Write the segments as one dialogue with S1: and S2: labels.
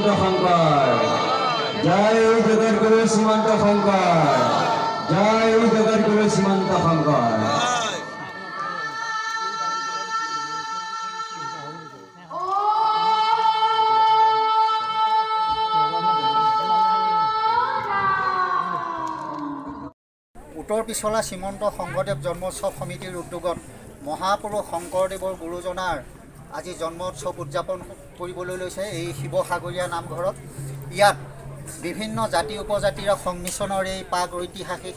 S1: শ্ৰীমন্ত শংকৰ জয় জগতগুৰু শ্ৰীমন্ত শংকৰ জয় জগতগুৰু শ্ৰীমন্ত শংকৰ
S2: উত্তৰ পিছলা শ্ৰীমন্ত শংকৰদেৱ জন্মোৎসৱ সমিতিৰ উদ্যোগত মহাপুৰুষ শংকৰদেৱৰ গুৰুজনাৰ আজি জন্মোৎসৱ উদযাপন কৰিবলৈ লৈছে এই শিৱসাগৰীয়া নামঘৰত। ইয়াত বিভিন্ন জাতি উপজাতিৰ সংমিশ্ৰণৰ এই পাক ঐতিহাসিক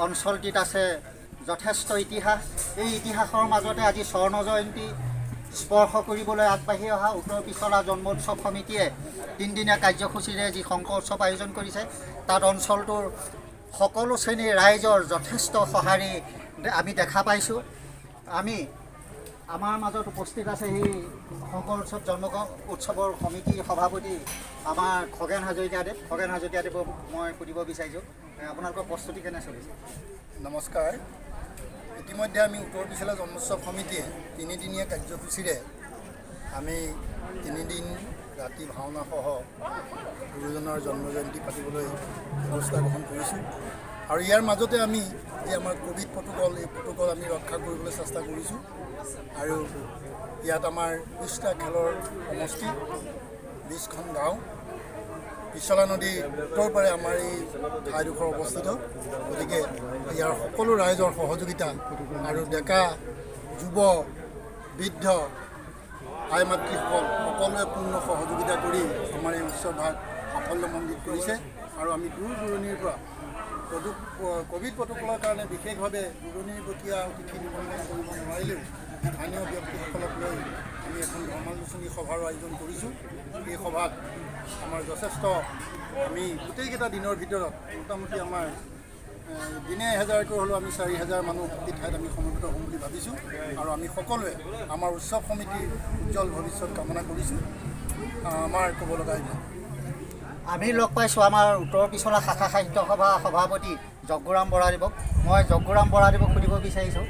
S2: অঞ্চলটিত আছে যথেষ্ট ইতিহাস। এই ইতিহাসৰ মাজতে আজি স্বৰ্ণ জয়ন্তী স্পৰ্শ কৰিবলৈ আগবাঢ়ি অহা উত্তৰ পিছলা জন্মোৎসৱ সমিতিয়ে তিনিদিনীয়া কাৰ্যসূচীৰে যি শংকৰ উৎসৱ আয়োজন কৰিছে, তাত অঞ্চলটোৰ সকলো শ্ৰেণীৰ ৰাইজৰ যথেষ্ট সঁহাৰি আমি দেখা পাইছোঁ। আমাৰ মাজত উপস্থিত আছে সেই শংকৰ উৎসৱ উৎসৱৰ সমিতিৰ সভাপতি আমাৰ খগেন হাজৰিকাদেৱক মই সুধিব বিচাৰিছোঁ, আপোনালোকৰ প্ৰস্তুতি কেনে চলিছে?
S3: নমস্কাৰ। ইতিমধ্যে আমি উত্তৰ পিছলা জন্মোৎসৱ সমিতিয়ে তিনিদিনীয়া কাৰ্যসূচীৰে আমি 3 দিন ৰাতি ভাওনাসহ গুৰুজনাৰ জন্মজয়ন্তী পাতিবলৈ ব্যৱস্থা গ্ৰহণ কৰিছোঁ। আৰু ইয়াৰ মাজতে আমি যে আমাৰ কোভিড প্ৰট'কল, এই প্ৰট'কল আমি ৰক্ষা কৰিবলৈ চেষ্টা কৰিছোঁ। আৰু ইয়াত আমাৰ 20টা খেলৰ সমষ্টি, 20খন গাঁও, পিছলা নদীৰ উত্তৰ পাৰে আমাৰ এই ঠাইডোখৰ অৱস্থিত। গতিকে ইয়াৰ সকলো ৰাইজৰ সহযোগিতা আৰু ডেকা যুৱ বৃদ্ধ আই মাতৃসকল সকলোৱে পূৰ্ণ সহযোগিতা কৰি আমাৰ এই উৎসৱভাগ সাফল্যমণ্ডিত কৰিছে। আৰু আমি দূৰ দূৰণিৰ পৰা কোভিড প্ৰট'কলৰ কাৰণে বিশেষভাৱে দূৰণিবতীয়া অতিথি নিমন্ত্ৰণ কৰিব নোৱাৰিলেও স্থানীয় ব্যক্তিসকলক লৈ আমি এখন ধৰ্মালোচনী সভাৰ আয়োজন কৰিছোঁ। এই সভাত আমাৰ যথেষ্ট আমি গোটেইকেইটা দিনৰ ভিতৰত মোটামুটি আমাৰ দিনে 1000কৈ হ'লেও আমি 4000 মানুহ এই ঠাইত আমি সমবেত হ'ম বুলি ভাবিছোঁ। আৰু আমি সকলোৱে আমাৰ উৎসৱ সমিতিৰ উজ্জ্বল ভৱিষ্যত কামনা কৰিছোঁ। আমাৰ ক'ব লগা
S2: আমি লগ পাইছোঁ আমাৰ উত্তৰ পিছলা শাখা সাহিত্য সভা সভাপতি যজ্ঞৰাম বৰাদেৱক। মই যজ্ঞৰাম বৰাদেৱক সুধিব বিচাৰিছোঁ,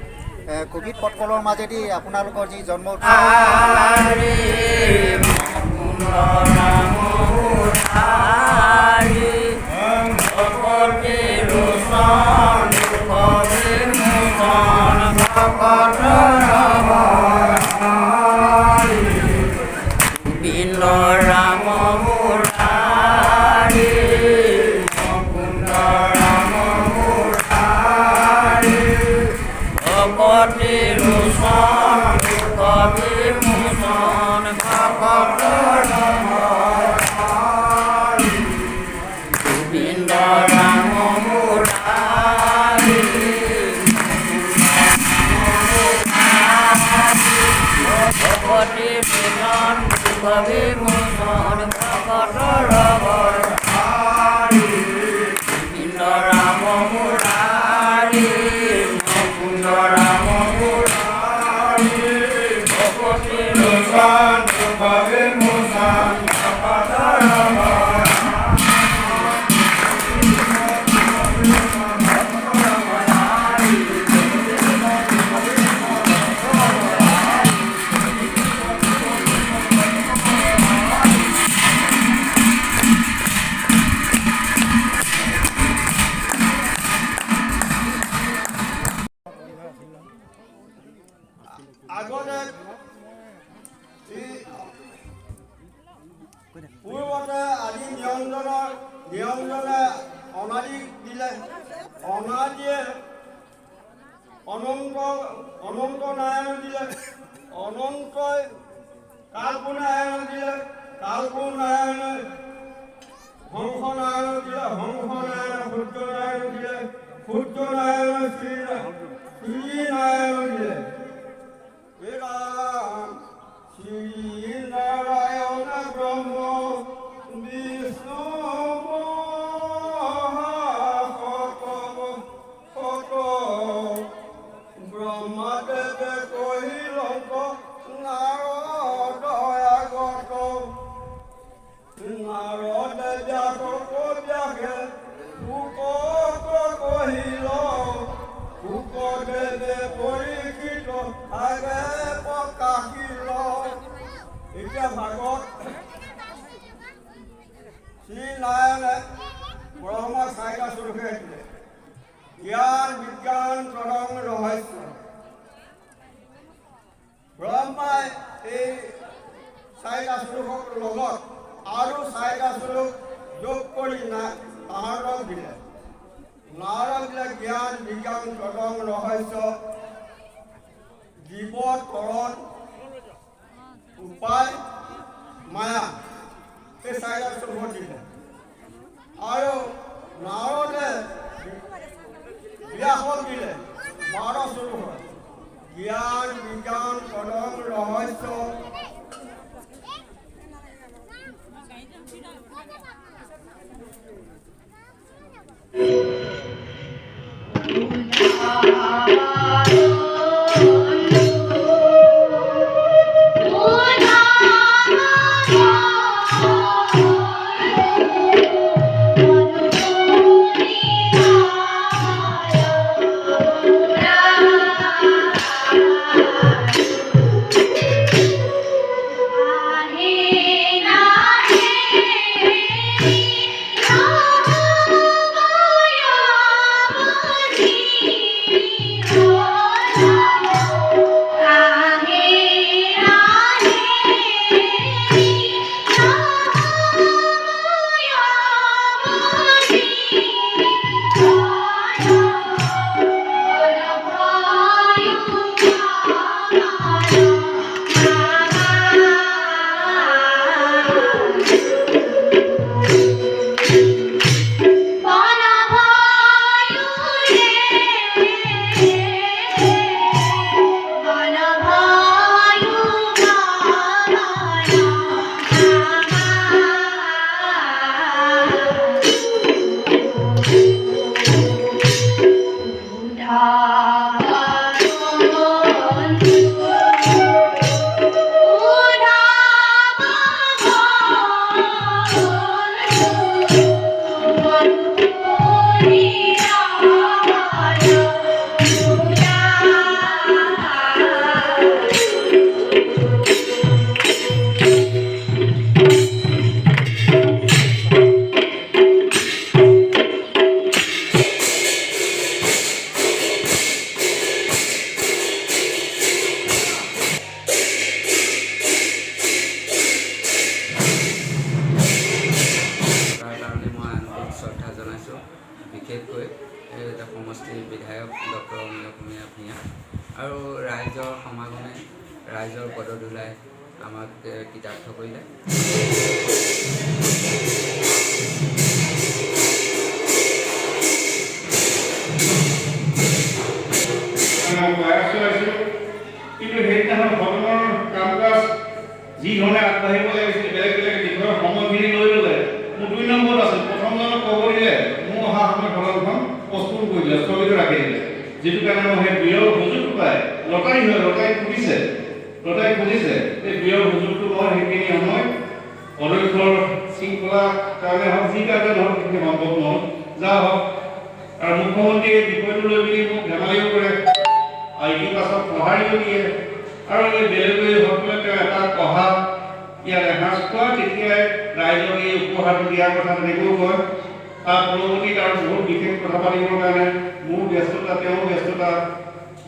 S2: কোভিড প্ৰট'কলৰ মাজেদি আপোনালোকৰ যি জন্ম
S4: পূৰ্বতে আদি নিয়ন্ত্ৰণে অনাদি দিলে, অনাদিয়ে অনন্ত নাৰায়ণ দিলে, অনন্তই কালপু নাৰায়ণ দিলে, কালপু নাৰায়ণে হংস নাৰায়ণ দিলে, হংস নাৰায়ণ সূৰ্য নাৰায়ণ দিলে, সূৰ্য নাৰায়ণ শ্ৰী নাৰায়ণ দিলে। শ্ৰী নাৰায়ণ ব্ৰহ্ম বিষ্ণু ব্ৰহ্মদেৱে কহিলক নাৰদয়াগত, নাৰদে ব্যাসক ব্যাসে সুকত কহিল চাৰিটা স্বৰূপে দিলে জ্ঞান বিজ্ঞান পৰম ৰহস্য ব্ৰহ্মাই এই চাৰিটা স্বৰূপৰ লগত আৰু চাৰিটা স্বৰূপ যোগ কৰি নাৰদক দিলে জ্ঞান বিজ্ঞান পৰম ৰহস্য জীৱ কৰণ উপায় মায়া এই চাৰিটা স্বৰূপত দিলে আৰু নাৰদে ব্যাসক দিলে 12 স্বৰূপত জ্ঞান বিজ্ঞান পৰম ৰহস্য
S5: বিশেষকৈ সমষ্টিৰ বিধায়ক ডক্টৰ অমিয় কুমাৰ ভূঞা আৰু ৰাইজৰ সমাগমে ৰাইজৰ পদধূলাই আমাক কৃতাৰ্থ কৰিলে।
S6: কিন্তু সেইদিনাখন ভৱনৰ কাম কাজ যিধৰণে আগবাঢ়িব লাগিছিল বেলেগ বেলেগ দিশৰ সময়খিনি লৈ ল'লে মোৰ 2 নম্বৰত আছিল। প্ৰথমজনক ক'ব দিলে মোৰ অহা সময় ভৱনখন প্ৰস্তুত কৰি দিলে, স্থগিত ৰাখি দিলে, যিটো কাৰণে মই সেই বিয়ৰ সুযোগটো পাই লটাৰী খুজিছে এই বিয়ৰ সুযোগটো মই সেইখিনি সময় অধ্যক্ষৰ শৃংখলা কাৰণে হওক যি কাৰণে হওক সেইখিনি সম্ভৱ নহ'ল। যা হওক আৰু মুখ্যমন্ত্ৰীয়ে বিষয়টো লৈ পিনি মোক ধেমালিও কৰে আৰু ইতিবাচক সঁহাৰিও দিয়ে আৰু এই বেলেগসকলে তেওঁ এটা পঢ়া ইয়াত এসাঁজ খোৱা তেতিয়াই ৰাইজক এই উপহাৰটো দিয়াৰ কথা তেনেকৈও কয়। তাৰ পৰৱৰ্তীত আৰু বহুত বিশেষ কথা পাতিবৰ কাৰণে মোৰ ব্যস্ততা তেওঁৰ ব্যস্ততা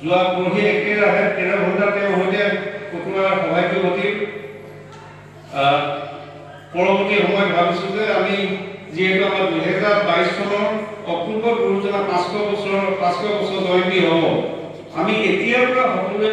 S6: যোৱা পৰহি একেৰাহে 13 ঘণ্টা তেওঁৰ সৈতে কটোৱাৰ সৌভাগ্যৱতী। পৰৱৰ্তী সময়ত ভাবিছোঁ যে আমি যিহেতু আমাৰ 2022 চনৰ অক্টোবৰ 500 বছৰ জয়ন্তী হ'ব, আমি এতিয়াৰ পৰা সকলোৱে